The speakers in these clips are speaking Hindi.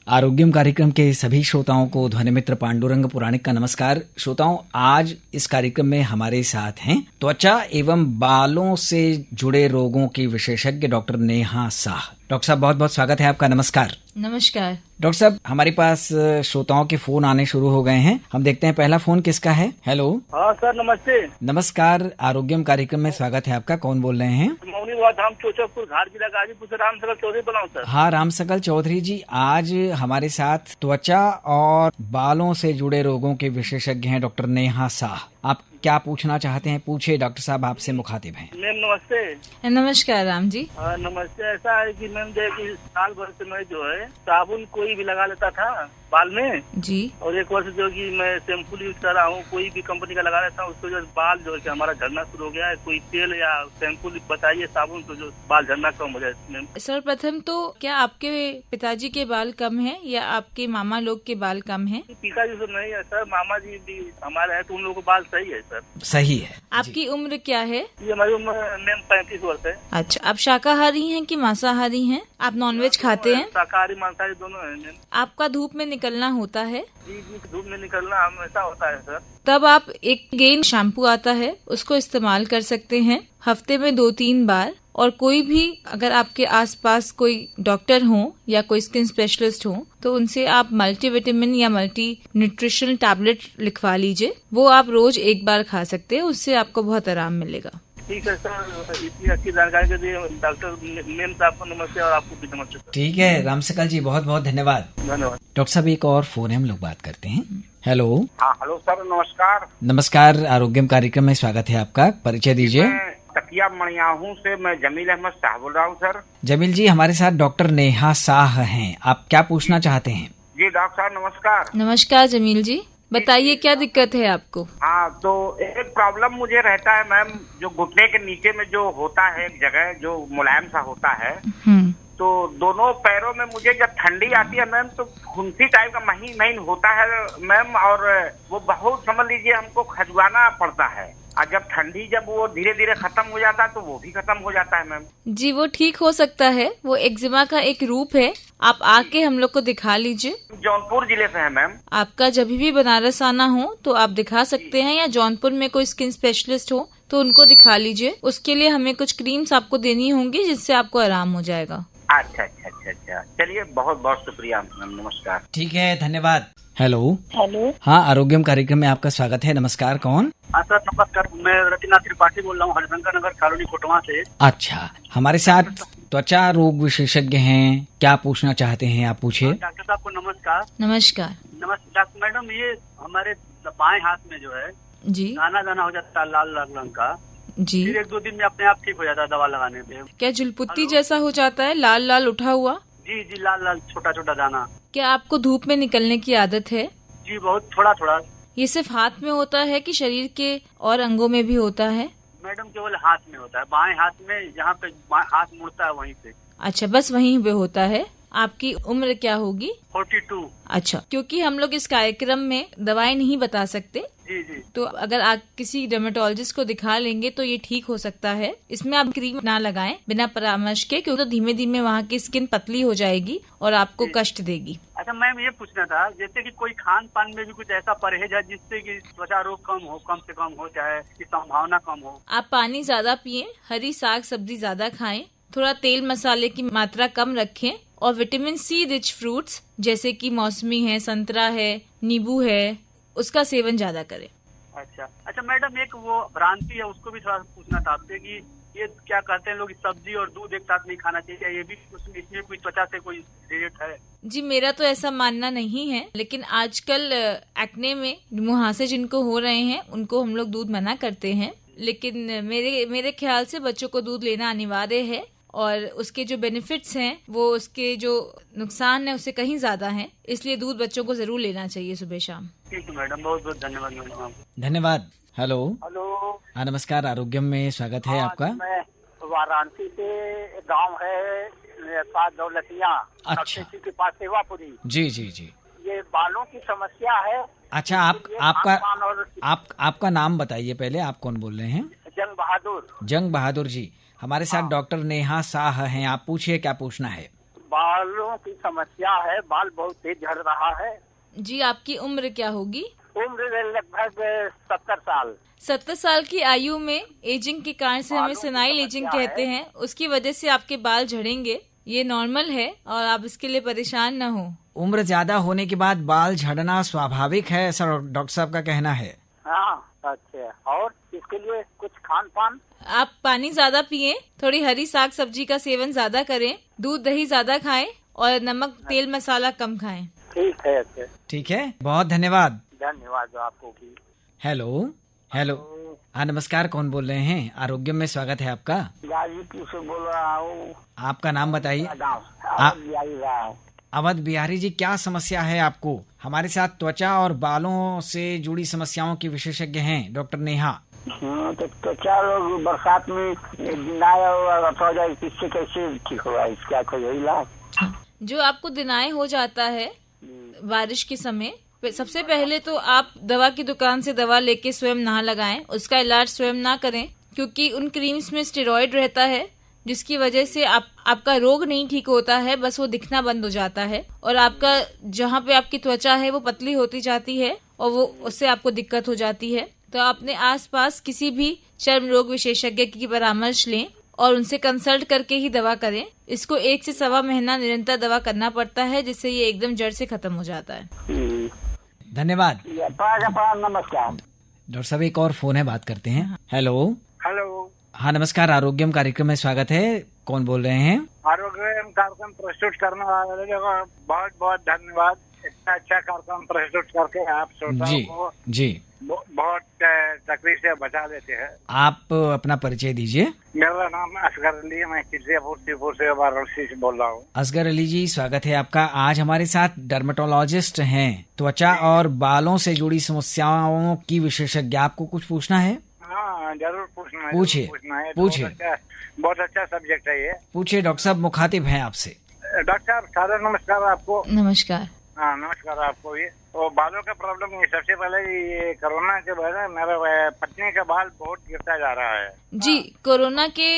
आरोग्यम कार्यक्रम के सभी श्रोताओं को ध्वनि मित्र पांडुरंग पुराणिक का नमस्कार। श्रोताओं, आज इस कार्यक्रम में हमारे साथ हैं त्वचा एवं बालों से जुड़े रोगों की विशेषज्ञ डॉक्टर नेहा साह। डॉक्टर साहब, बहुत बहुत स्वागत है आपका। नमस्कार। नमस्कार डॉक्टर साहब, हमारे पास श्रोताओं के फोन आने शुरू हो गए हैं। हम देखते हैं पहला फोन किसका है। हेलो। हाँ सर, नमस्ते। नमस्कार, आरोग्यम कार्यक्रम में स्वागत है आपका। कौन बोल रहे हैं? हम चोचकपुर घाट जिला गाजीपुर से राम सकल चौधरी बोला हूँ सर। हाँ, राम सकल चौधरी जी, आज हमारे साथ त्वचा और बालों से जुड़े रोगों के विशेषज्ञ हैं डॉक्टर नेहा साह। आप क्या पूछना चाहते हैं? पूछे डॉक्टर साहब, आपसे मुखातिब हैं। मैम नमस्ते। नमस्कार राम जी। नमस्ते। ऐसा है कि मैम देखिए, साल भर से मैं जो है साबुन कोई भी लगा लेता था बाल में जी, और एक वर्ष जो कि मैं शैम्पू यूज कर रहा हूँ, कोई भी कंपनी का लगा लेता हूँ, उसको जो बाल जो है हमारा झड़ना शुरू हो गया है। कोई तेल या शैम्पू बताइए साबुन तो जो बाल झड़ना कम हो जाए। सर प्रथम तो क्या आपके पिताजी के बाल कम हैं या आपके मामा लोग के बाल कम हैं? पिताजी तो नहीं है सर, मामा जी भी हमारे हैं तो उन लोगों को बाल सही है सर। सही है। आपकी उम्र क्या है? ये हमारी उम्र मैम 35 वर्ष है। अच्छा, आप शाकाहारी हैं कि मांसाहारी हैं? आप नॉनवेज खाते हैं? शाकाहारी मांसाहारी दोनों है मैम। आपका धूप में निकलना होता है? जी, धूप में निकलना हमेशा होता है सर। तब आप एक गेन शैम्पू आता है, उसको इस्तेमाल कर सकते हैं हफ्ते में 2-3 बार। और कोई भी अगर आपके आसपास कोई डॉक्टर हो या कोई स्किन स्पेशलिस्ट हो तो उनसे आप मल्टीविटामिन या मल्टी न्यूट्रिशनल टैबलेट लिखवा लीजिए। वो आप रोज एक बार खा सकते हैं, उससे आपको बहुत आराम मिलेगा। ठीक है सर, इतनी अच्छी जानकारी के लिए डॉक्टर मेम साहब को नमस्ते और आपको भी नमस्ते। ठीक है राम सकल जी, बहुत बहुत धन्यवाद। धन्यवाद। डॉक्टर साहब, एक और फोन है, हम लोग बात करते हैं। हेलो। हाँ हेलो सर, नमस्कार। नमस्कार, आरोग्यम कार्यक्रम में स्वागत है आपका। परिचय दीजिए। तकिया मणियाहू से मैं जमील अहमद शाह बोल रहा हूँ सर। जमील जी, हमारे साथ डॉक्टर नेहा साह हैं। आप क्या पूछना चाहते हैं? जी डॉक्टर साहब नमस्कार। नमस्कार जमील जी, बताइए क्या दिक्कत है आपको? हाँ, तो एक प्रॉब्लम मुझे रहता है मैम, जो घुटने के नीचे में जो होता है एक जगह जो मुलायम सा होता है, तो दोनों पैरों में मुझे जब ठंडी आती है मैम तो फुंसी टाइप का महीन महीन होता है मैम, और वो बहुत समझ लीजिए हमको खजुआना पड़ता है। और जब ठंडी जब वो धीरे धीरे खत्म हो जाता है तो वो भी खत्म हो जाता है मैम। जी, वो ठीक हो सकता है। वो एक्जिमा का एक रूप है। आप आके हम लोग को दिखा लीजिए। जौनपुर जिले से है मैम। आपका जब भी बनारस आना हो तो आप दिखा सकते हैं, या जौनपुर में कोई स्किन स्पेशलिस्ट हो तो उनको दिखा लीजिए। उसके लिए हमें कुछ क्रीम्स आपको देनी होंगी जिससे आपको आराम हो जाएगा। अच्छा अच्छा अच्छा अच्छा, चलिए बहुत बहुत शुक्रिया मैम, नमस्कार। ठीक है, धन्यवाद। हेलो। हेलो। हाँ, आरोग्यम कार्यक्रम में आपका स्वागत है। नमस्कार, कौन? हाँ सर नमस्कार, मैं रतिना त्रिपाठी बोल रहा हूँ, हरिशंकर नगर कॉलोनी कोटवा से। अच्छा, हमारे साथ त्वचा रोग विशेषज्ञ हैं। क्या पूछना चाहते हैं आप? पूछिए। डॉक्टर साहब को नमस्कार। नमस्कार। नमस्कार डॉक्टर मैडम, ये हमारे बाएं हाथ में जो है जी, दाना दाना हो जाता है लाल लाल रंग का। जी, फिर 1-2 दिन में अपने आप ठीक हो जाता है दवा लगाने पे। क्या जुलपुत्ती जैसा हो जाता है, लाल लाल उठा हुआ? जी जी, लाल लाल छोटा छोटा दाना। क्या आपको धूप में निकलने की आदत है? जी बहुत, थोड़ा थोड़ा। ये सिर्फ हाथ में होता है कि शरीर के और अंगों में भी होता है? मैडम केवल हाथ में होता है, बाएं हाथ में, जहाँ पे हाथ मुड़ता है वहीं पे। अच्छा, बस वहीं पे होता है। आपकी उम्र क्या होगी? 42। अच्छा, क्योंकि हम लोग इस कार्यक्रम में दवाई नहीं बता सकते, जी जी। तो अगर आप किसी डर्मेटोलॉजिस्ट को दिखा लेंगे तो ये ठीक हो सकता है। इसमें आप क्रीम ना लगाएं बिना परामर्श के, क्योंकि तो धीमे धीमे वहाँ की स्किन पतली हो जाएगी और आपको कष्ट देगी। अच्छा मैम, ये पूछना था जैसे कि कोई खान पान में भी कुछ ऐसा परहेज है जिससे कि त्वचा रोग कम से कम हो जाए, की संभावना कम हो? आप पानी ज्यादा पिए, हरी साग सब्जी ज्यादा खाएं, थोड़ा तेल मसाले की मात्रा कम रखें, और विटामिन सी रिच फ्रूट्स जैसे कि मौसमी है, संतरा है, नींबू है, उसका सेवन ज्यादा करें। अच्छा अच्छा मैडम, एक वो भ्रांति है, उसको भी थोड़ा पूछना था आपसे कि ये क्या कहते हैं लोग, सब्जी और दूध एक साथ नहीं खाना चाहिए, ये भी इसमें कोई त्वचा से कोई रिलेट है? जी, मेरा तो ऐसा मानना नहीं है, लेकिन आजकल एक्ने में मुहासे जिनको हो रहे हैं उनको हम लोग दूध मना करते हैं। लेकिन मेरे ख्याल से बच्चों को दूध लेना अनिवार्य है, और उसके जो बेनिफिट्स हैं वो उसके जो नुकसान है उससे कहीं ज्यादा हैं, इसलिए दूध बच्चों को जरूर लेना चाहिए सुबह शाम। ठीक है मैडम, बहुत बहुत धन्यवाद मैडम। धन्यवाद। हेलो। हेलो। हाँ, नमस्कार, आरोग्यम में स्वागत है आपका। मैं वाराणसी से, गांव है पास दौलतिया, अच्छा, के पास सेवापुरी। जी जी जी। ये बालों की समस्या है। अच्छा, आपका नाम बताइए पहले। आप कौन बोल रहे हैं? जंग बहादुर। जंग बहादुर जी, हमारे साथ डॉक्टर नेहा साह हैं। आप पूछिए, क्या पूछना है? बालों की समस्या है, बाल बहुत तेज झड़ रहा है। जी, आपकी उम्र क्या होगी? उम्र लगभग 70 साल। 70 साल की आयु में एजिंग के कारण से हमें सेनाइल एजिंग कहते हैं, उसकी वजह से आपके बाल झड़ेंगे। ये नॉर्मल है और आप इसके लिए परेशान न हो। उम्र ज्यादा होने के बाद बाल झड़ना स्वाभाविक है, ऐसा डॉक्टर साहब का कहना है। हाँ, अच्छा। और इसके लिए कुछ खान पान? आप पानी ज्यादा पिएं, थोड़ी हरी साग सब्जी का सेवन ज्यादा करें, दूध दही ज्यादा खाएं और नमक तेल मसाला कम खाएं। ठीक है। अच्छा, ठीक है, बहुत धन्यवाद। धन्यवाद आपको भी। हेलो। हाँ, नमस्कार, कौन बोल रहे हैं? आरोग्य में स्वागत है आपका। गाजीपुर से बोल रहा हूँ। आपका नाम बताइए। अवध बिहारी जी, क्या समस्या है आपको? हमारे साथ त्वचा और बालों से जुड़ी समस्याओं की विशेषज्ञ हैं डॉक्टर नेहा। तो त्वचा लोग बरसात में इससे कैसे ठीक होगा? इसका कोई इलाज? जो आपको दिनाय हो जाता है बारिश के समय, सबसे पहले तो आप दवा की दुकान से दवा लेके स्वयं ना लगाएं, उसका इलाज स्वयं ना करें, क्योंकि उन क्रीम्स में स्टेरॉइड रहता है जिसकी वजह से आपका रोग नहीं ठीक होता है, बस वो दिखना बंद हो जाता है और आपका जहाँ पे आपकी त्वचा है वो पतली होती जाती है और वो उससे आपको दिक्कत हो जाती है। तो अपने आसपास किसी भी चर्म रोग विशेषज्ञ की परामर्श लें और उनसे कंसल्ट करके ही दवा करें। इसको 1 से सवा महीना निरंतर दवा करना पड़ता है, जिससे ये एकदम जड़ से खत्म हो जाता है। धन्यवाद। नमस्कार डॉक्टर साहब, एक और फोन है, बात करते हैं। हेलो। हाँ, नमस्कार, आरोग्यम कार्यक्रम में स्वागत है। कौन बोल रहे हैं? आरोग्यम कार्यक्रम प्रस्तुत करने वाले को बहुत बहुत धन्यवाद। इतना अच्छा कार्यक्रम प्रस्तुत करके आप श्रोताओं को बहुत तकलीफ से बचा लेते हैं। आप अपना परिचय दीजिए। मेरा नाम असगर अली, मैं शिवपुर से वाराणसी से बोल रहा हूँ। असगर अली जी, स्वागत है आपका। आज हमारे साथ डर्मेटोलॉजिस्ट हैं, त्वचा और बालों से जुड़ी समस्याओं की विशेषज्ञ। आपको कुछ पूछना है? हाँ, जरूर पूछना है। पूछिए। बहुत अच्छा सब्जेक्ट है ये। पूछिए, डॉक्टर साहब मुखातिब हैं आपसे। डॉक्टर साहब, सारा नमस्कार आपको। नमस्कार। हाँ, नमस्कार आपको। ये तो बालों का प्रॉब्लम है। सबसे पहले ये कोरोना के बाद मेरा पत्नी का बाल बहुत गिरता जा रहा है। जी, कोरोना के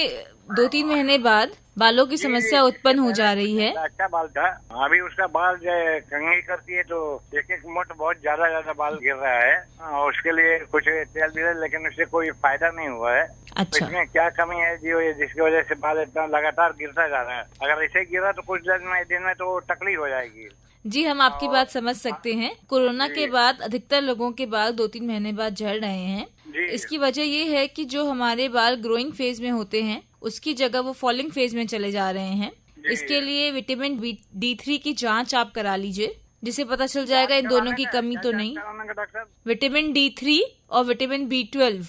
2-3 महीने बाद बालों की समस्या उत्पन्न हो जा रही है। अच्छा बाल था, अभी उसका बाल कंघी करती है तो एक मुठ बहुत ज्यादा बाल गिर रहा है। उसके लिए कुछ तेल भी है, लेकिन उससे कोई फायदा नहीं हुआ है। अच्छा। इसमें क्या कमी है जिसकी वजह से बाल इतना लगातार गिरता जा रहा है? अगर ऐसे गिरा तो कुछ दिन में तो तकलीफ हो जाएगी। जी, हम आपकी बात समझ सकते हैं। कोरोना के बाद अधिकतर लोगों के बाल 2-3 महीने बाद झड़ रहे हैं। इसकी वजह ये है कि जो हमारे बाल ग्रोइंग फेज में होते हैं उसकी जगह वो फॉलिंग फेज में चले जा रहे हैं। इसके लिए विटामिन D3 की जांच आप करा लीजिए, जिससे पता चल जाएगा इन दोनों की कमी तो नहीं। विटामिन D3 और विटामिन B12,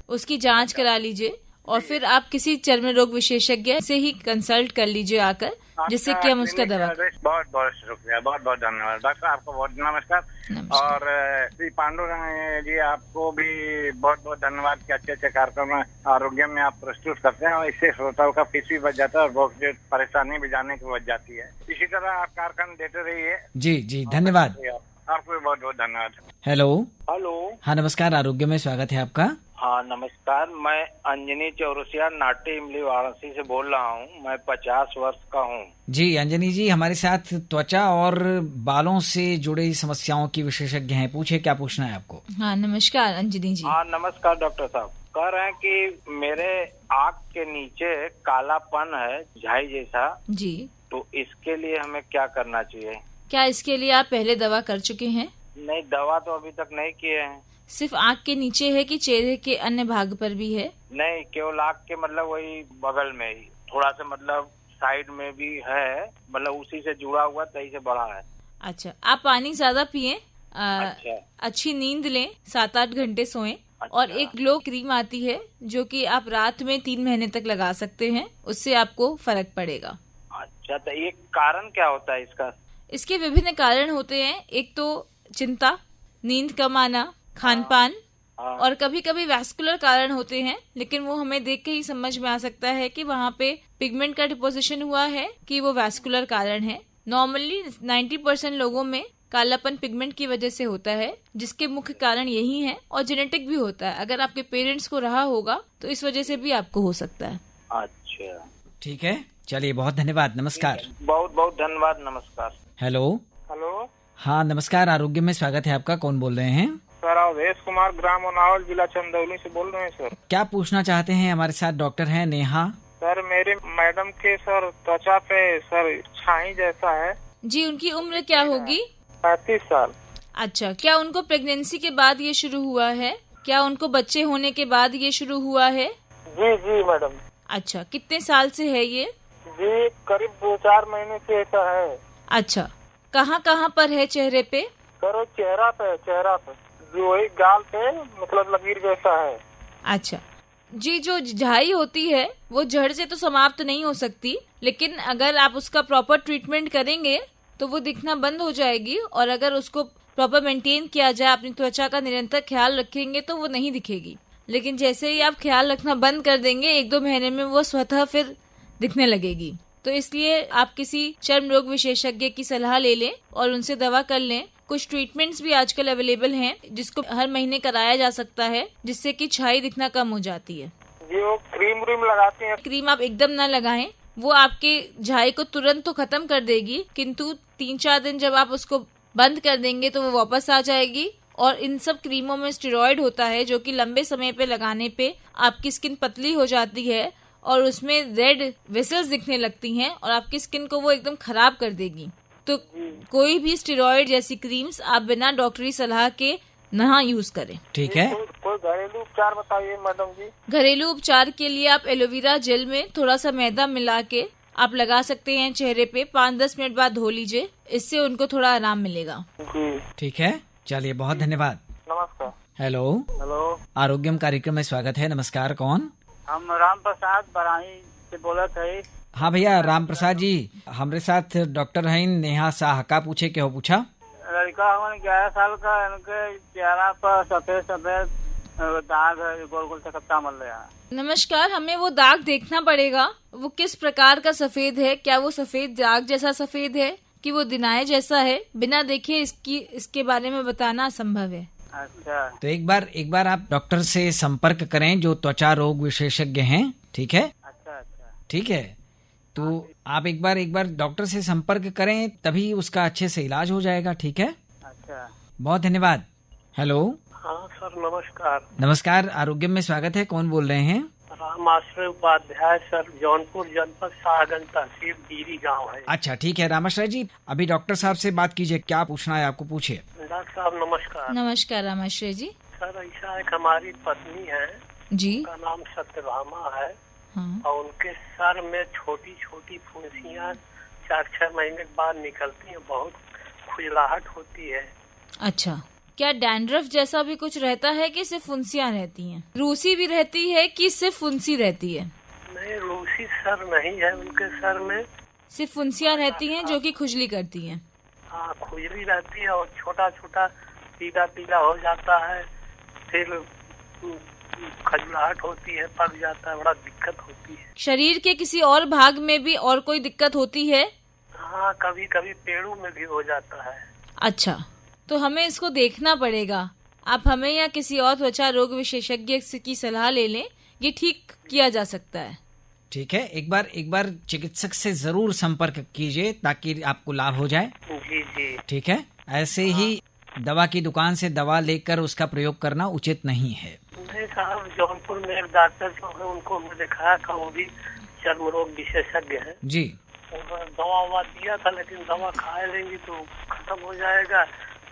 उसकी जांच करा लीजिए और फिर आप किसी चर्म रोग विशेषज्ञ से ही कंसल्ट कर लीजिए आकर, जिससे कि हम उसका दवा। बहुत बहुत शुक्रिया, बहुत बहुत धन्यवाद डॉक्टर, आपको बहुत नमस्कार। और श्री पांडुरंग जी, आपको भी बहुत बहुत धन्यवाद कि अच्छे अच्छे कार्यक्रम आरोग्य में आप प्रस्तुत करते हैं और इससे श्रोताओं का फीस भी बच जाता है और बहुत परेशानी भी जाने की बच जाती है। इसी तरह आप कार्यक्रम देते रहिए। जी, धन्यवाद। आपको भी बहुत बहुत धन्यवाद। हेलो। हाँ, नमस्कार, आरोग्य में स्वागत है आपका। हाँ, नमस्कार। मैं अंजनी चौरसिया नाट्य इमली वाराणसी से बोल रहा हूँ। मैं 50 वर्ष का हूँ। जी, अंजनी जी, हमारे साथ त्वचा और बालों से जुड़ी समस्याओं की विशेषज्ञ हैं। पूछे, क्या पूछना है आपको? हाँ, नमस्कार अंजनी जी। हाँ, नमस्कार डॉक्टर साहब। कह रहे हैं कि मेरे आँख के नीचे कालापन है, झाई जैसा। जी, तो इसके लिए हमें क्या करना चाहिए? क्या इसके लिए आप पहले दवा कर चुके हैं? नहीं, दवा तो अभी तक नहीं किए हैं। सिर्फ आँख के नीचे है कि चेहरे के अन्य भाग पर भी है? नहीं, केवल आँख के, मतलब वही बगल में ही, थोड़ा सा मतलब साइड में भी है, मतलब उसी से जुड़ा हुआ, तही से बड़ा है। अच्छा, आप पानी ज्यादा पिए। अच्छा। अच्छी नींद लें, 7-8 घंटे सोएं। अच्छा। और एक ग्लो क्रीम आती है जो कि आप रात में 3 महीने तक लगा सकते हैं, उससे आपको फर्क पड़ेगा। अच्छा, तो ये कारण क्या होता है इसका? इसके विभिन्न कारण होते हैं। एक तो चिंता, नींद कम आना, खान-पान, और कभी कभी वैस्कुलर कारण होते हैं, लेकिन वो हमें देख के ही समझ में आ सकता है कि वहाँ पे पिगमेंट का डिपोजिशन हुआ है कि वो वैस्कुलर कारण है। नॉर्मली 90% लोगों में कालापन पिगमेंट की वजह से होता है, जिसके मुख्य कारण यही है, और जेनेटिक भी होता है। अगर आपके पेरेंट्स को रहा होगा तो इस वजह से भी आपको हो सकता है। अच्छा, ठीक है, चलिए बहुत धन्यवाद, नमस्कार। बहुत बहुत धन्यवाद, नमस्कार। हेलो। हेलो। हाँ नमस्कार, आरोग्य में स्वागत है आपका। कौन बोल रहे हैं? सर अवधेश कुमार, ग्राम उनावल, जिला चंदौली से बोल रहे हैं सर। क्या पूछना चाहते हैं? हमारे साथ डॉक्टर हैं नेहा। सर मेरे मैडम के सर त्वचा पे सर छाई जैसा है। जी, उनकी उम्र क्या होगी? 35 साल। अच्छा, क्या उनको प्रेगनेंसी के बाद ये शुरू हुआ है? क्या उनको बच्चे होने के बाद ये शुरू हुआ है? जी जी मैडम। अच्छा, कितने साल से है ये? जी करीब 2-4 महीने से ऐसा है। अच्छा, कहाँ कहाँ पर है चेहरे पे? सर वो चेहरा पे जो वही गाल पे मतलब लकीर जैसा है। अच्छा जी, जो झाई होती है वो जड़ से तो समाप्त नहीं हो सकती, लेकिन अगर आप उसका प्रॉपर ट्रीटमेंट करेंगे तो वो दिखना बंद हो जाएगी, और अगर उसको प्रॉपर मेंटेन किया जाए, अपनी त्वचा का निरंतर ख्याल रखेंगे तो वो नहीं दिखेगी। लेकिन जैसे ही आप ख्याल रखना बंद कर देंगे, 1-2 महीने में वो स्वतः फिर दिखने लगेगी। तो इसलिए आप किसी चर्म रोग विशेषज्ञ की सलाह ले लें और उनसे दवा कर लें। कुछ ट्रीटमेंट्स भी आजकल अवेलेबल हैं जिसको हर महीने कराया जा सकता है, जिससे कि छाई दिखना कम हो जाती है। जी वो क्रीम लगाते हैं। क्रीम आप एकदम ना लगाएं, वो आपके झाई को तुरंत तो खत्म कर देगी, किंतु 3-4 दिन जब आप उसको बंद कर देंगे तो वो वापस आ जाएगी। और इन सब क्रीमों में स्टेरॉइड होता है जो कि लंबे समय पे लगाने पे आपकी स्किन पतली हो जाती है और उसमें रेड वेसल्स दिखने लगती हैं और आपकी स्किन को वो एकदम खराब कर देगी। तो कोई भी स्टेरॉइड जैसी क्रीम्स आप बिना डॉक्टरी सलाह के ना यूज करें। ठीक है। कोई घरेलू उपचार बताइए मैडम जी। घरेलू उपचार के लिए आप एलोवेरा जेल में थोड़ा सा मैदा मिला के आप लगा सकते हैं चेहरे पे। 5-10 मिनट बाद धो लीजिए, इससे उनको थोड़ा आराम मिलेगा। ठीक है, चलिए बहुत धन्यवाद। नमस्कार। हेलो। हेलो, आरोग्यम कार्यक्रम में स्वागत है। नमस्कार, कौन? हम राम प्रसाद बराही से बोला थे। हाँ भैया राम प्रसाद जी, हमारे साथ डॉक्टर हैं नेहा शाह। का पूछे क्या हो पूछा? लड़का हमारे 11 साल का, इनके चेहरा पर सफेद दाग है, गोल गोल चकत्ता मल रहा है। नमस्कार, हमें वो दाग देखना पड़ेगा। वो किस प्रकार का सफेद है? क्या वो सफेद दाग जैसा सफेद है कि वो दिनाए जैसा है? बिना देखे इसके बारे में बताना असंभव है। अच्छा, तो एक बार आप डॉक्टर से संपर्क करें जो त्वचा रोग विशेषज्ञ हैं। ठीक है? अच्छा, ठीक है, तो आप एक बार डॉक्टर से संपर्क करें, तभी उसका अच्छे से इलाज हो जाएगा। ठीक है? अच्छा। बहुत धन्यवाद। हेलो। हाँ सर नमस्कार। नमस्कार, आरोग्य में स्वागत है। कौन बोल रहे हैं? राम आश्रय उपाध्याय सर, जौनपुर जनपद शाहगंज तहसील डीरी गाँव है। अच्छा ठीक है रामाश्रय जी, अभी डॉक्टर साहब से बात कीजिए। क्या पूछना है आपको, पूछिए। डॉक्टर साहब नमस्कार। नमस्कार रामाश्रय जी। सर ऐसा एक हमारी पत्नी है जी। उनका नाम सत्यभामा है। हाँ। और उनके सर में छोटी छोटी फुंसियाँ 4-6 महीने के बाद निकलती हैं, बहुत खुजलाहट होती है। अच्छा, क्या डैंड्रफ जैसा भी कुछ रहता है कि सिर्फ फुंसियाँ रहती हैं? रूसी भी रहती है कि सिर्फ फुंसी रहती है? नहीं रूसी सर नहीं है उनके सर में, सिर्फ फुंसियाँ रहती हैं जो कि खुजली करती हैं। हाँ खुजली रहती है और छोटा छोटा पीला पीला हो जाता है, फिर खजलाहट होती है, पक जाता है, बड़ा दिक्कत होती है। शरीर के किसी और भाग में भी और कोई दिक्कत होती है? हाँ कभी कभी पेड़ों में भी हो जाता है। अच्छा, तो हमें इसको देखना पड़ेगा। आप हमें या किसी और त्वचा रोग विशेषज्ञ की सलाह ले लें, ये ठीक किया जा सकता है। ठीक है, एक बार चिकित्सक से जरूर संपर्क कीजिए ताकि आपको लाभ हो जाए। जी जी। ठीक है? ऐसे ही दवा की दुकान से दवा लेकर उसका प्रयोग करना उचित नहीं है। नहीं साहब, जौनपुर में एक डॉक्टर जो है उनको मैं दिखाया था, वो भी चर्म रोग विशेषज्ञ है जी। उन्होंने दवा दिया था, लेकिन दवा खाए लेंगी तो खत्म हो जाएगा,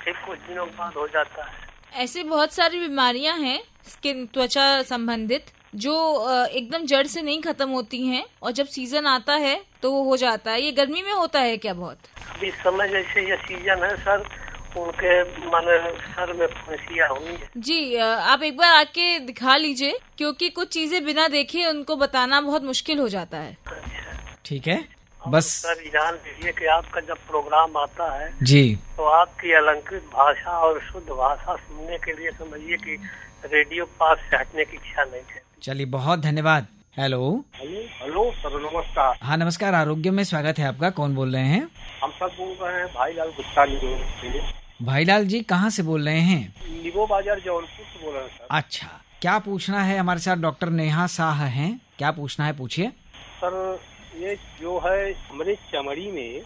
फिर कुछ दिनों बाद हो जाता है। ऐसे बहुत सारी बीमारियां हैं स्किन त्वचा संबंधित जो एकदम जड़ से नहीं खत्म होती हैं, और जब सीजन आता है तो वो हो जाता है। ये गर्मी में होता है क्या बहुत? अभी समय जैसे ये सीजन है सर, उनके माने सर में फुंसियाँ हुई है। जी, आप एक बार आके दिखा लीजिए, क्योंकि कुछ चीजें बिना देखे उनको बताना बहुत मुश्किल हो जाता है। ठीक है, बस सर जान लीजिए कि आपका जब प्रोग्राम आता है जी, तो आपकी अलंकृत भाषा और शुद्ध भाषा सुनने के लिए समझिए कि रेडियो पास से हटने की इच्छा नहीं है। चलिए बहुत धन्यवाद। हेलो। हेलो सर नमस्कार। हाँ नमस्कार, आरोग्य में स्वागत है आपका। कौन बोल रहे हैं? हम सब बोल रहे हैं भाईलाल गुप्ता। भाईलाल जी कहाँ से बोल रहे हैं? निगो बाजार जौनपुर से बोल रहे हैं सर। अच्छा, क्या पूछना है? हमारे साथ डॉक्टर नेहा शाह हैं, क्या पूछना है पूछिए। सर ये जो है हमारे चमड़ी में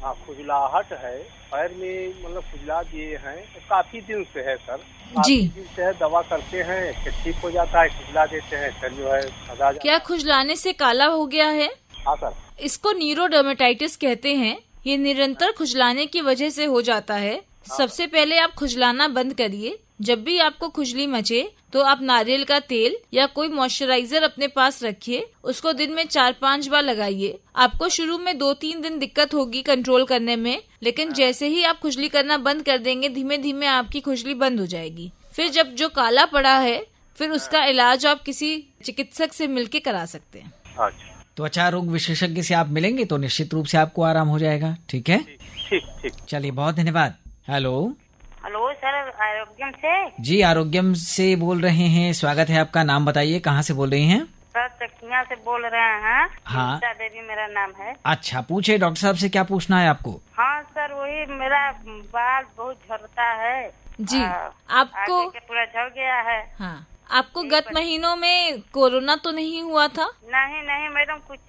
खुजलाहट है, पैर में मतलब खुजला दिए हैं, तो काफी दिन से है सर। जी। काफी दिन से है, दवा करते हैं कि ठीक हो जाता है, खुजला देते हैं, फिर जो है सजा क्या खुजलाने से काला हो गया है? हाँ सर। इसको न्यूरोडर्मेटाइटिस कहते हैं। ये निरंतर खुजलाने की वजह से हो जाता है। सबसे पहले आप खुजलाना बंद करिए। जब भी आपको खुजली मचे तो आप नारियल का तेल या कोई मॉइस्चराइजर अपने पास रखिए, उसको दिन में 4-5 बार लगाइए। आपको शुरू में 2-3 दिन दिक्कत होगी कंट्रोल करने में, लेकिन जैसे ही आप खुजली करना बंद कर देंगे, धीमे धीमे आपकी खुजली बंद हो जाएगी। फिर जब जो काला पड़ा है, फिर उसका इलाज आप किसी चिकित्सक से मिलके करा सकते हैं। अच्छा, त्वचा रोग विशेषज्ञ से आप मिलेंगे तो निश्चित रूप से आपको आराम हो जाएगा। ठीक है, ठीक ठीक। चलिए, बहुत धन्यवाद। हेलो सर, आरोग्यम से? जी, आरोग्यम से बोल रहे हैं, स्वागत है आपका। नाम बताइए, कहाँ से बोल रही हैं? सर, चकिया से बोल रहे हैं। हाँ। गीता देवी मेरा नाम है। अच्छा, पूछे डॉक्टर साहब से, क्या पूछना है आपको? हाँ सर, वही मेरा बाल बहुत झड़ता है जी। आपको आगे के पूरा झड़ गया है। हाँ, आपको गत महीनों में कोरोना तो नहीं हुआ था? नहीं नहीं मैडम, कुछ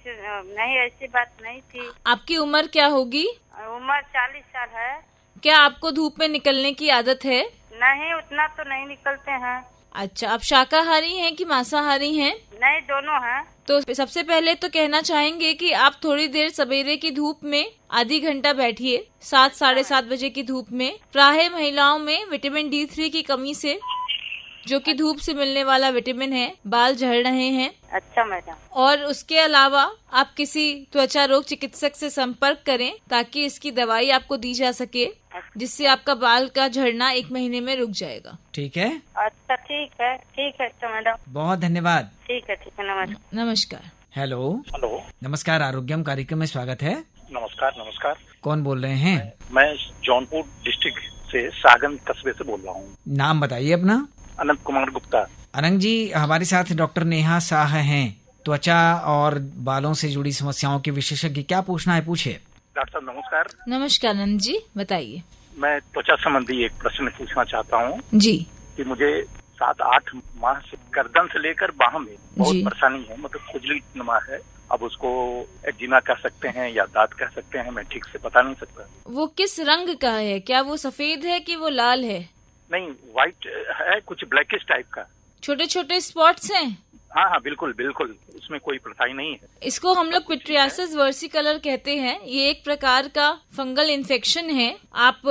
नहीं, ऐसी बात नहीं थी। आपकी उम्र क्या होगी? उम्र 40 साल है। क्या आपको धूप में निकलने की आदत है? नहीं, उतना तो नहीं निकलते हैं। अच्छा, आप शाकाहारी हैं कि मांसाहारी हैं? नहीं, दोनों हैं। तो सबसे पहले तो कहना चाहेंगे कि आप थोड़ी देर सवेरे की धूप में आधी घंटा बैठिए। 7-7:30 बजे की धूप में। प्रायः महिलाओं में विटामिन D3 की कमी से, जो कि धूप से मिलने वाला विटामिन है, बाल झड़ रहे हैं। अच्छा मैडम। और उसके अलावा आप किसी त्वचा रोग चिकित्सक से संपर्क करें ताकि इसकी दवाई आपको दी जा सके, जिससे आपका बाल का झड़ना 1 महीने में रुक जाएगा। ठीक है, अच्छा, ठीक है तो मैडम। बहुत धन्यवाद। ठीक है, नमस्कार। नमस्कार। हेलो हेलो, नमस्कार, आरोग्यम कार्यक्रम में स्वागत है। नमस्कार नमस्कार। कौन बोल रहे हैं? मैं जौनपुर डिस्ट्रिक्ट से सागन कस्बे से बोल रहा हूँ। नाम बताइए अपना। अनंत कुमार गुप्ता। अनंत जी, हमारे साथ डॉक्टर नेहा शाह हैं, त्वचा और बालों से जुड़ी समस्याओं के विशेषज्ञ। क्या पूछना है, पूछिए। डॉक्टर साहब नमस्कार। नमस्कार अनंत जी, बताइए। मैं त्वचा संबंधी एक प्रश्न पूछना चाहता हूँ जी। कि मुझे 7-8 माह से गर्दन से लेकर बाह में बहुत जी। परेशानी है, मतलब खुजली नुमा है। अब उसको एक्जिमा कह सकते हैं या दांत कह सकते हैं, मैं ठीक से बता नहीं सकता। वो किस रंग का है? क्या वो सफेद है कि वो लाल है? नहीं, व्हाइट है, कुछ ब्लैकिश टाइप का। छोटे छोटे स्पॉट्स हैं? हाँ हाँ, बिल्कुल बिल्कुल, उसमें कोई परेशानी नहीं है। इसको हम लोग पिट्रियासिस वर्सिकलर कहते हैं। ये एक प्रकार का फंगल इन्फेक्शन है। आप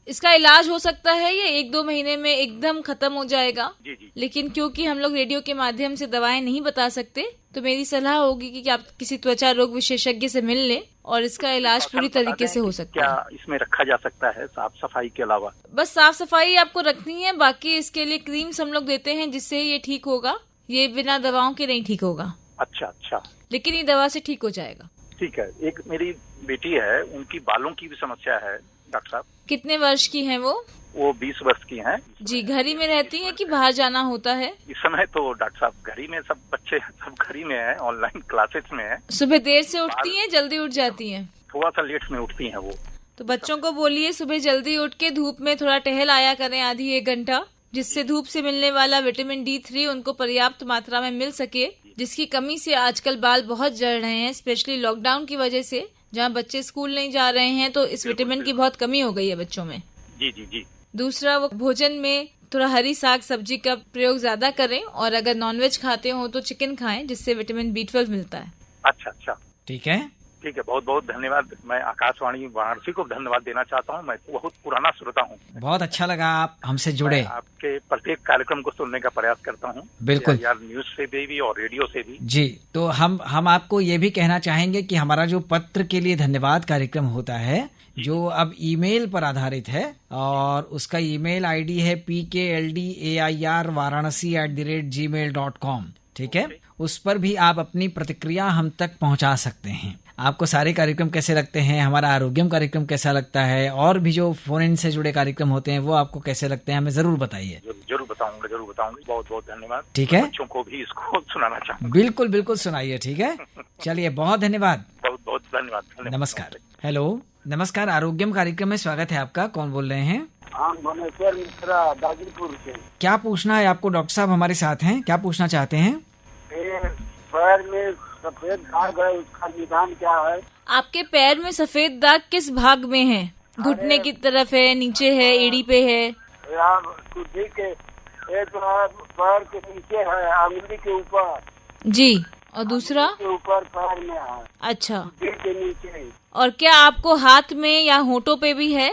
इसका इलाज हो सकता है, ये 1-2 महीने में एकदम खत्म हो जाएगा। जी जी। लेकिन क्योंकि हम लोग रेडियो के माध्यम से दवाएं नहीं बता सकते, तो मेरी सलाह होगी कि आप किसी त्वचा रोग विशेषज्ञ से मिल लें और इसका इलाज पूरी तरीके से हो सकता है। क्या इसमें रखा जा सकता है साफ सफाई के अलावा? बस साफ सफाई आपको रखनी है, बाकी इसके लिए क्रीम्स हम लोग देते हैं जिससे ये ठीक होगा। ये बिना दवाओं के नहीं ठीक होगा। अच्छा अच्छा, लेकिन ये दवा से ठीक हो जाएगा। ठीक है। एक मेरी बेटी है, उनकी बालों की भी समस्या है डॉक्टर साहब। कितने वर्ष की हैं वो? वो 20 वर्ष की हैं। जी, घर ही में रहती हैं कि बाहर जाना होता है? इस समय तो डॉक्टर साहब घर ही में, सब बच्चे सब घर ही में हैं, ऑनलाइन क्लासेस में हैं। सुबह देर से उठती हैं, जल्दी उठ जाती हैं? थोड़ा सा लेट में उठती हैं वो। तो बच्चों को बोलिए सुबह जल्दी उठ के धूप में थोड़ा टहल आया करें, आधी 1 घंटा, जिससे धूप से मिलने वाला विटामिन D3 उनको पर्याप्त मात्रा में मिल सके, जिसकी कमी से आजकल बाल बहुत जड़ रहे हैं, स्पेशली लॉकडाउन की वजह से। जहाँ बच्चे स्कूल नहीं जा रहे हैं तो इस विटामिन की बहुत कमी हो गई है बच्चों में। जी जी जी। दूसरा, वो भोजन में थोड़ा हरी साग सब्जी का प्रयोग ज्यादा करें, और अगर नॉनवेज खाते हो तो चिकन खाएं, जिससे विटामिन B12 मिलता है। अच्छा अच्छा, ठीक है, ठीक है। बहुत बहुत धन्यवाद। मैं आकाशवाणी वाराणसी को धन्यवाद देना चाहता हूँ। मैं बहुत पुराना श्रोता हूँ। बहुत अच्छा लगा आप हमसे जुड़े। आपके प्रत्येक कार्यक्रम को सुनने का प्रयास करता हूँ। बिल्कुल यार, न्यूज से भी और रेडियो से भी। जी, तो हम आपको ये भी कहना चाहेंगे कि हमारा जो पत्र के लिए धन्यवाद कार्यक्रम होता है, जो अब ईमेल पर आधारित है, और उसका ईमेल आईडी है pkldair.varanasi@gmail.com। ठीक है, उस पर भी आप अपनी प्रतिक्रिया हम तक पहुंचा सकते हैं। आपको सारे कार्यक्रम कैसे लगते हैं, हमारा आरोग्यम कार्यक्रम कैसा लगता है, और भी जो फोन इन से जुड़े कार्यक्रम होते हैं वो आपको कैसे लगते हैं, हमें जरूर बताइए। जरूर बताऊंगा, जरूर बताऊंगा। बहुत बहुत धन्यवाद। ठीक है, बच्चों को भी इसको सुनाना चाहूँगा। बिल्कुल बिल्कुल सुनाइए। ठीक है, चलिए, बहुत धन्यवाद। बहुत बहुत धन्यवाद। नमस्कार। हेलो नमस्कार, आरोग्यम कार्यक्रम में स्वागत है आपका। कौन बोल रहे हैं? हाँ, भुवनेश्वर मिश्रा, गाजीपुर से। क्या पूछना है आपको? डॉक्टर साहब हमारे साथ हैं, क्या पूछना चाहते हैं? पैर में सफेद दाग है, उसका निदान क्या है? आपके पैर में सफेद दाग किस भाग में है? घुटने की तरफ है, नीचे है, एड़ी पे है? यार सूढ़ी के एक पैर के नीचे है, अंगुली के ऊपर जी, और दूसरा के ऊपर पैर में है। अच्छा, सूढ़ी के नीचे। और क्या आपको हाथ में या होठों पे भी है?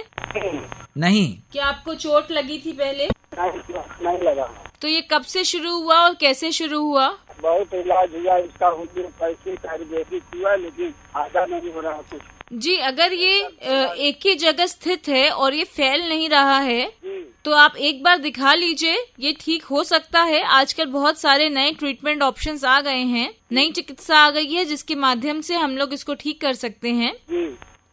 नहीं। क्या आपको चोट लगी थी पहले? नहीं लगा। तो ये कब से शुरू हुआ और कैसे शुरू हुआ? बहुत इलाज हुआ इसका, पैसे आयुर्वेदिक हुआ, लेकिन आधा नहीं हो रहा कुछ। जी, अगर ये एक ही जगह स्थित है और ये फैल नहीं रहा है तो आप एक बार दिखा लीजिए, ये ठीक हो सकता है। आजकल बहुत सारे नए ट्रीटमेंट ऑप्शंस आ गए हैं, नई चिकित्सा आ गई है जिसके माध्यम से हम लोग इसको ठीक कर सकते हैं।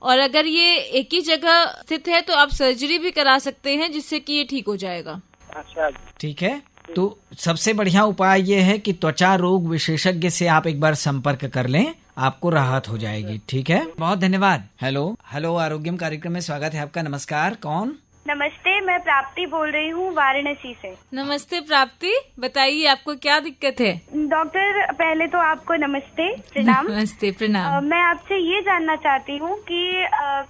और अगर ये एक ही जगह स्थित है तो आप सर्जरी भी करा सकते हैं जिससे कि ये ठीक हो जाएगा। अच्छा, ठीक है, तो सबसे बढ़िया उपाय ये है कि त्वचा रोग विशेषज्ञ से आप एक बार संपर्क कर लें, आपको राहत हो जाएगी। ठीक है, बहुत धन्यवाद। हेलो आरोग्यम कार्यक्रम में स्वागत है आपका। नमस्कार, कौन? नमस्ते, मैं प्राप्ति बोल रही हूँ वाराणसी से। नमस्ते प्राप्ति, बताइए आपको क्या दिक्कत है? डॉक्टर, पहले तो आपको नमस्ते, प्रणाम। नमस्ते, प्रणाम। मैं आपसे ये जानना चाहती हूँ कि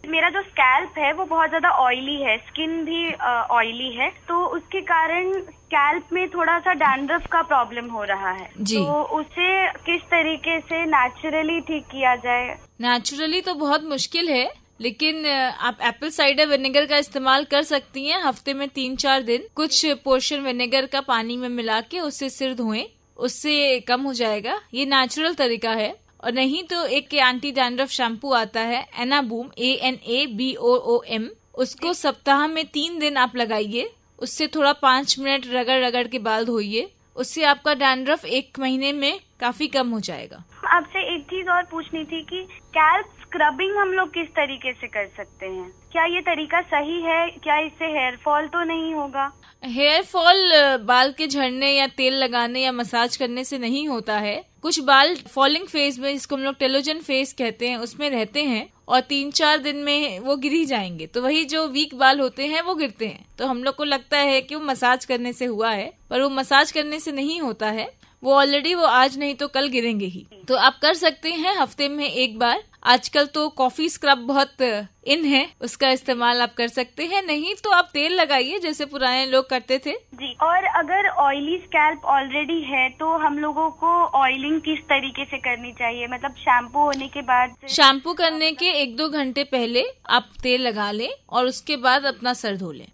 मेरा जो स्कैल्प है वो बहुत ज्यादा ऑयली है, स्किन भी ऑयली है, तो उसके कारण स्कैल्प में थोड़ा सा डैंड्रफ का प्रॉब्लम हो रहा है जी। तो उसे किस तरीके से नेचुरली ठीक किया जाए? नेचुरली तो बहुत मुश्किल है, लेकिन आप एप्पल साइडर विनेगर का इस्तेमाल कर सकती हैं। हफ्ते में 3-4 दिन कुछ पोर्शन विनेगर का पानी में मिला के उससे सिर धोएं, उससे कम हो जाएगा। ये नेचुरल तरीका है। और नहीं तो एक एंटी डैंड्रफ शैम्पू आता है, एनाबूम, ANABOOM, उसको सप्ताह में 3 दिन आप लगाइए। उससे थोड़ा 5 मिनट रगड़ रगड़ के बाल धोइए, उससे आपका डैंड्रफ 1 महीने में काफी कम हो जाएगा। आपसे एक चीज और पूछनी थी कि स्कैल्प स्क्रबिंग हम लोग किस तरीके से कर सकते हैं? क्या ये तरीका सही है? क्या इससे हेयर फॉल तो नहीं होगा? हेयर फॉल बाल के झड़ने या तेल लगाने या मसाज करने से नहीं होता है। कुछ बाल फॉलिंग फेज में, जिसको हम लोग टेलोजन फेज कहते हैं, उसमें रहते हैं और 3-4 दिन में वो गिर ही जाएंगे। तो वही जो वीक बाल होते हैं वो गिरते हैं। तो हम लोग को लगता है कि वो मसाज करने से हुआ है, पर वो मसाज करने से नहीं होता है। वो ऑलरेडी वो आज नहीं तो कल गिरेंगे ही। तो आप कर सकते हैं हफ्ते में 1 बार। आजकल तो कॉफी स्क्रब बहुत इन है, उसका इस्तेमाल आप कर सकते हैं। नहीं तो आप तेल लगाइए जैसे पुराने लोग करते थे। जी, और अगर ऑयली स्कैल्प ऑलरेडी है तो हम लोगों को ऑयलिंग किस तरीके से करनी चाहिए? मतलब शैम्पू होने के बाद? शैम्पू करने के 1-2 घंटे पहले आप तेल लगा लें और उसके बाद अपना सर धो लें।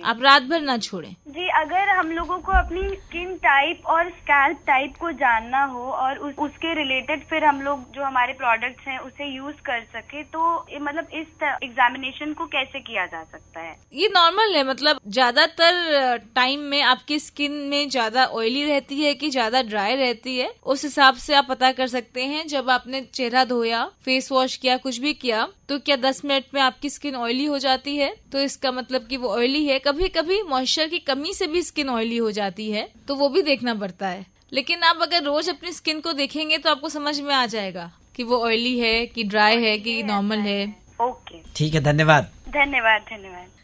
आप रात भर ना छोड़ें। जी, अगर हम लोगों को अपनी स्किन टाइप और स्कैल्प टाइप को जानना हो और उसके रिलेटेड फिर हम लोग जो हमारे प्रोडक्ट्स हैं उसे यूज कर सके, तो मतलब इस एग्जामिनेशन को कैसे किया जा सकता है? ये नॉर्मल है, मतलब ज्यादातर टाइम में आपकी स्किन में ज्यादा ऑयली रहती है कि ज्यादा ड्राई रहती है, उस हिसाब से आप पता कर सकते हैं। जब आपने चेहरा धोया, फेस वॉश किया, कुछ भी किया, तो क्या 10 मिनट में आपकी स्किन ऑयली हो जाती है? तो इसका मतलब कि वो ऑयली है। कभी कभी मॉइस्चर की कमी से भी स्किन ऑयली हो जाती है, तो वो भी देखना पड़ता है। लेकिन आप अगर रोज अपनी स्किन को देखेंगे तो आपको समझ में आ जाएगा कि वो ऑयली है कि ड्राई है कि नॉर्मल है। ओके, ठीक है, धन्यवाद। धन्यवाद।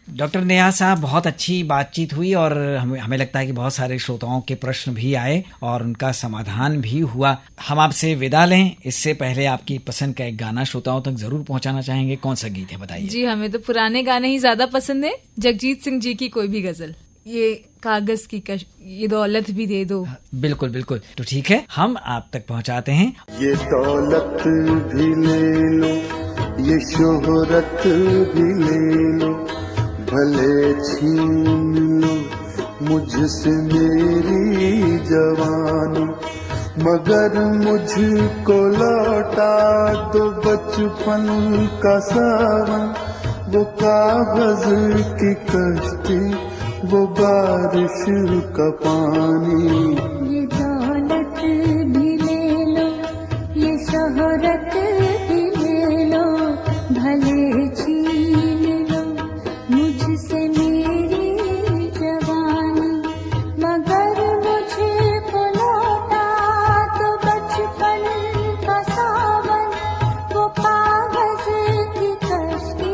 डॉक्टर नेहा साहब, बहुत अच्छी बातचीत हुई और हमें लगता है कि बहुत सारे श्रोताओं के प्रश्न भी आए और उनका समाधान भी हुआ। हम आपसे विदा लें, इससे पहले आपकी पसंद का एक गाना श्रोताओं तक जरूर पहुंचाना चाहेंगे। कौन सा गीत है, बताइए। जी, हमें तो पुराने गाने ही ज्यादा पसंद है। जगजीत सिंह जी की कोई भी गजल, ये कागज की ये दौलत भी दे दो। बिल्कुल बिल्कुल, तो ठीक है, हम आप तक पहुंचाते हैं। ये दौलत भी ले लो, ये शोहरत भी ले लो, भले छीन लो मुझसे मेरी जवानी, मगर मुझको लौटा दो बचपन का सावन, वो कागज की कश्ती, वो बारिश का पानी। ये दौलत भी ले लो, ये शोहरत भी ले लो, भले छीन लो मुझसे मेरी जवानी, मगर मुझको लौटा तो बचपन का सावन, वो कागज की कश्ती,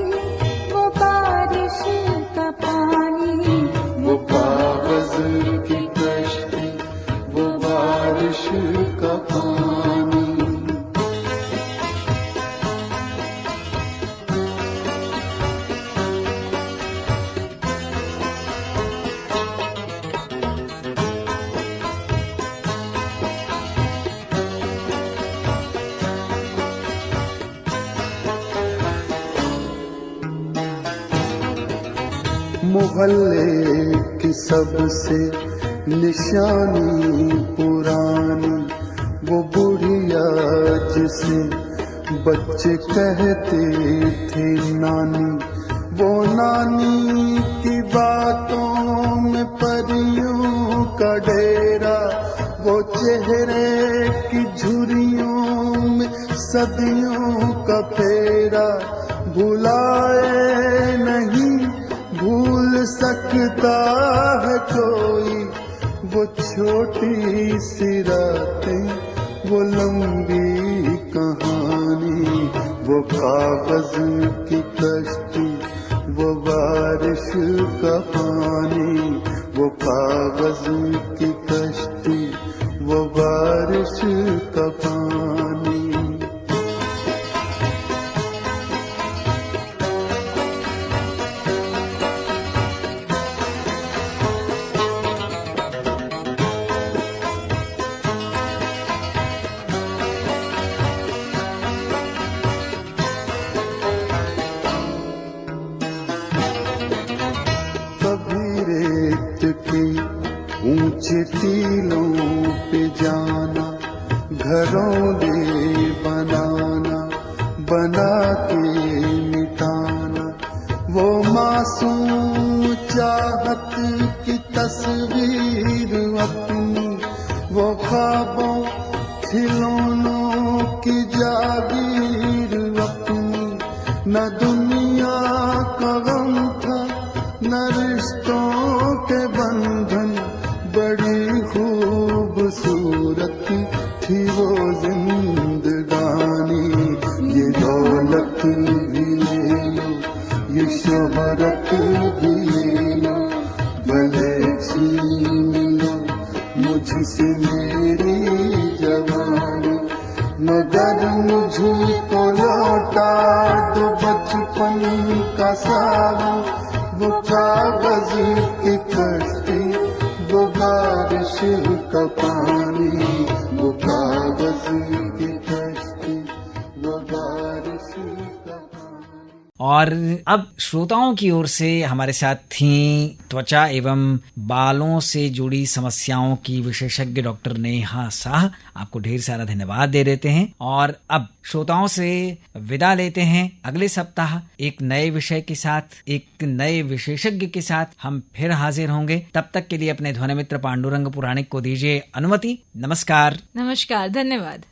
वो बारिश का पानी। वो कागज की कश्ती, वो बारिश का पानी। मोहल्ले की सबसे निशानी पुरानी, वो बुढ़िया जिसे बच्चे कहते थे नानी, वो नानी की बातों में परियों का डेरा, वो चेहरे की झुर्रियों में सदियों का फेरा, भुलाए नहीं भूल सकता है कोई, वो छोटी सी रातें, वो लंबी कहानी, वो कागज की कश्ती, वो बारिश का पानी, वो कागज की कश्ती, वो बारिश का पानी। ऊंचे टीलों पे जाना, घरौंदे बनाना, बना के मिटाना, वो मासूम चाहत की तस्वीर अपनी, वो ख्वाबों खिलौनों की जागीर अपनी, न दुनिया का गम था न रिश्तों के बंधन, बड़ी खूबसूरत थी वो जिंदगानी, ये दौलत भी ले लो, ये शोहरत भी ले लो, भले छीन लो मुझसे मेरी जवानी, मगर मुझको लौटा दो बचपन का सावा, वो कागज की कश्ती, वो बारिश का पानी, वो कागज की कश्ती, वो बारिश का पानी। और अब श्रोताओं की ओर से हमारे साथ थी त्वचा एवं बालों से जुड़ी समस्याओं की विशेषज्ञ डॉक्टर नेहा शाह। आपको ढेर सारा धन्यवाद दे देते हैं और अब श्रोताओं से विदा लेते हैं। अगले सप्ताह एक नए विषय के साथ, एक नए विशेषज्ञ के साथ हम फिर हाजिर होंगे। तब तक के लिए अपने ध्वनि मित्र पांडुरंग पुराणिक को दीजिए अनुमति। नमस्कार। नमस्कार, धन्यवाद।